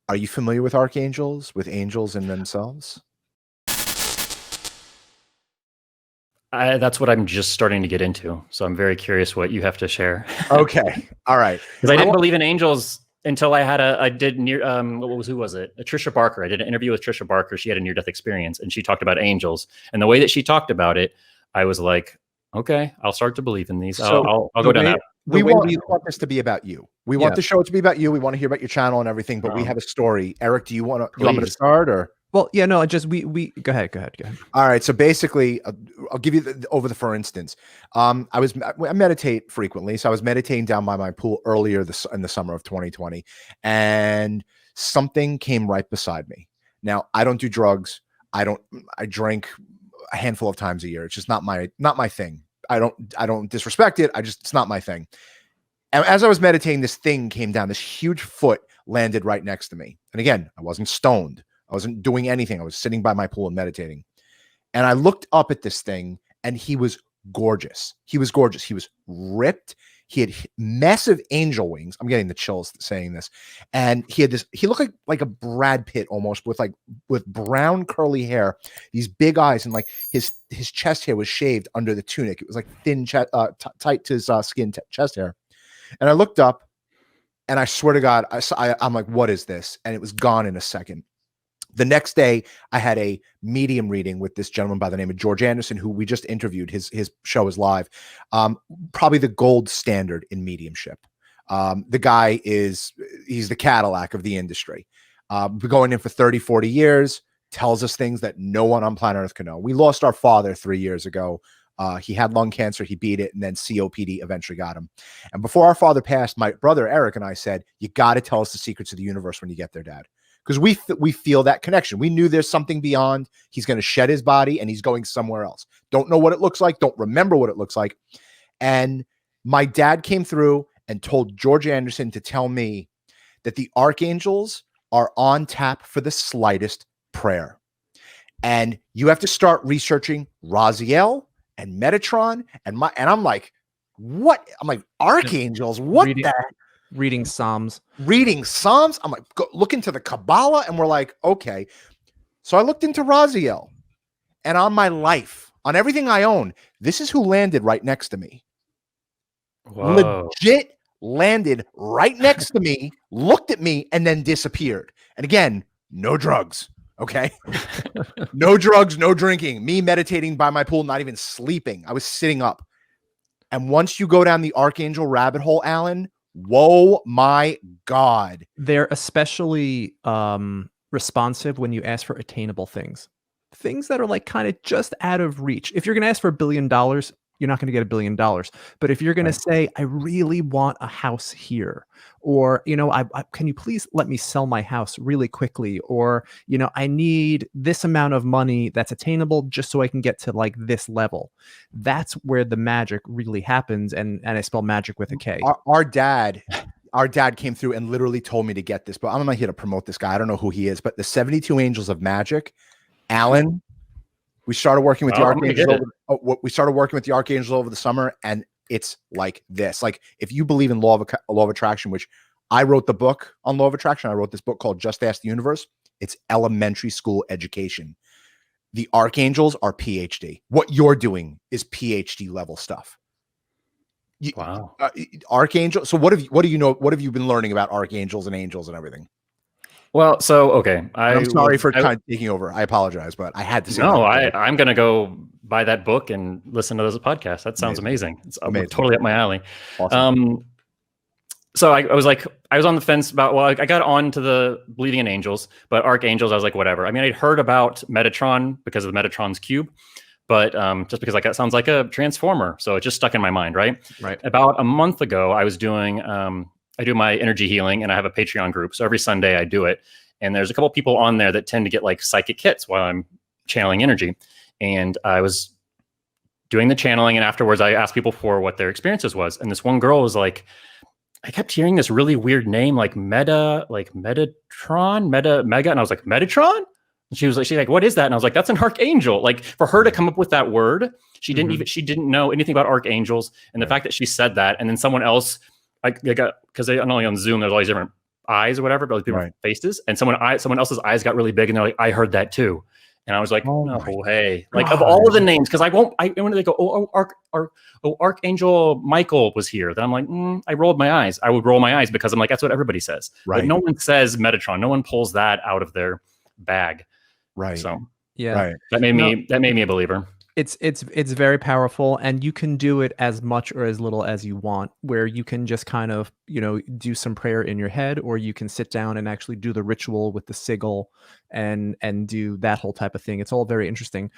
Are you familiar with archangels, with angels in themselves? That's what I'm just starting to get into. So I'm very curious what you have to share. Okay. All right. Because I didn't believe in angels until I did who was it? Trisha Barker. I did an interview with Trisha Barker. She had a near-death experience and she talked about angels. And the way that she talked about it, I was like, okay, I'll start to believe in these. I'll go down that. We want this to be about you. We want the show to be about you. We want to hear about your channel and everything, but we have a story. Eric, do you want me to start or? Well, yeah, no, we go ahead. All right. So basically, I'll give you for instance. I meditate frequently. So I was meditating down by my pool earlier in the summer of 2020, and something came right beside me. Now, I don't do drugs. I drink a handful of times a year. It's just not my thing. I don't disrespect it. It's not my thing. And as I was meditating, this thing came down, this huge foot landed right next to me. And again, I wasn't stoned. I wasn't doing anything. I was sitting by my pool and meditating. And I looked up at this thing and he was gorgeous. He was gorgeous. He was ripped. He had massive angel wings. I'm getting the chills saying this. And he looked like a Brad Pitt almost with brown curly hair, these big eyes, and like his chest hair was shaved under the tunic. It was like thin, tight to his skin chest hair. And I looked up and I swear to God, I'm like, what is this? And it was gone in a second. The next day, I had a medium reading with this gentleman by the name of George Anderson, who we just interviewed. His show is live. Probably the gold standard in mediumship. The guy he's the Cadillac of the industry. Been going in for 30, 40 years, tells us things that no one on planet Earth can know. We lost our father 3 years ago. He had lung cancer, he beat it, and then COPD eventually got him. And before our father passed, my brother Eric and I said, you got to tell us the secrets of the universe when you get there, Dad. Because we feel that connection. We knew there's something beyond. He's going to shed his body and he's going somewhere else. Don't know what it looks like. Don't remember what it looks like. And my dad came through and told George Anderson to tell me that the archangels are on tap for the slightest prayer. And you have to start researching Raziel and Metatron and I'm like, what? I'm like, archangels? What the? Reading Psalms. I'm like, look into the Kabbalah, and we're like, okay. So I looked into Raziel, and on my life, on everything I own, this is who landed right next to me. Whoa. Legit landed right next to me, looked at me, and then disappeared. And again, no drugs. Okay. No drugs, no drinking. Me meditating by my pool, not even sleeping. I was sitting up. And once you go down the archangel rabbit hole, Alan, whoa, my God. They're especially responsive when you ask for attainable things that are like kind of just out of reach. If you're going to ask for $1 billion, you're not going to get $1 billion. But if you're going to say, I really want a house here, or, can you please let me sell my house really quickly? Or, I need this amount of money that's attainable just so I can get to like this level. That's where the magic really happens. And I spell magic with a K. Our dad came through and literally told me to get this, but I'm not here to promote this guy. I don't know who he is, but the 72 Angels of Magick, Alan, we started working with the Archangels. We started working with the Archangels over the summer, and it's like this. Like, if you believe in law of attraction, which I wrote the book on law of attraction. I wrote this book called Just Ask the Universe. It's elementary school education. The Archangels are PhD. What you're doing is PhD level stuff. Wow. Archangel. So what have you been learning about archangels and angels and everything? Well, so, okay. I'm sorry for kind of taking over. I apologize, but I had to say I'm going to go buy that book and listen to those podcasts. That sounds amazing. It's totally up my alley. Awesome. So I was on the fence about, I got on to the believing in angels, but archangels, I was like, whatever. I mean, I'd heard about Metatron because of the Metatron's cube, but just because that sounds like a transformer. So it just stuck in my mind, right? Right. About a month ago, I was doing, I do my energy healing and I have a Patreon group. So every Sunday I do it. And there's a couple people on there that tend to get like psychic hits while I'm channeling energy. And I was doing the channeling, and afterwards I asked people for what their experiences was. And this one girl was like, I kept hearing this really weird name, like Metatron, Mega. And I was like, Metatron? And she's like, what is that? And I was like, that's an archangel. Like, for her to come up with that word, she didn't know anything about archangels. And the fact that she said that, and then someone else, because I know on Zoom, there's all these different eyes or whatever, but people's Right. faces. And someone else's eyes got really big, and they're like, "I heard that too." And I was like, Oh "No, my hey!" Like of all of the names, because when they go, Archangel Michael was here, then I'm like, I rolled my eyes. I would roll my eyes because I'm like, that's what everybody says. Right. But no one says Metatron. No one pulls that out of their bag. Right. So Yeah. Right. that made me a believer. It's very powerful, and you can do it as much or as little as you want, where you can just kind of, do some prayer in your head, or you can sit down and actually do the ritual with the sigil and do that whole type of thing. It's all very interesting.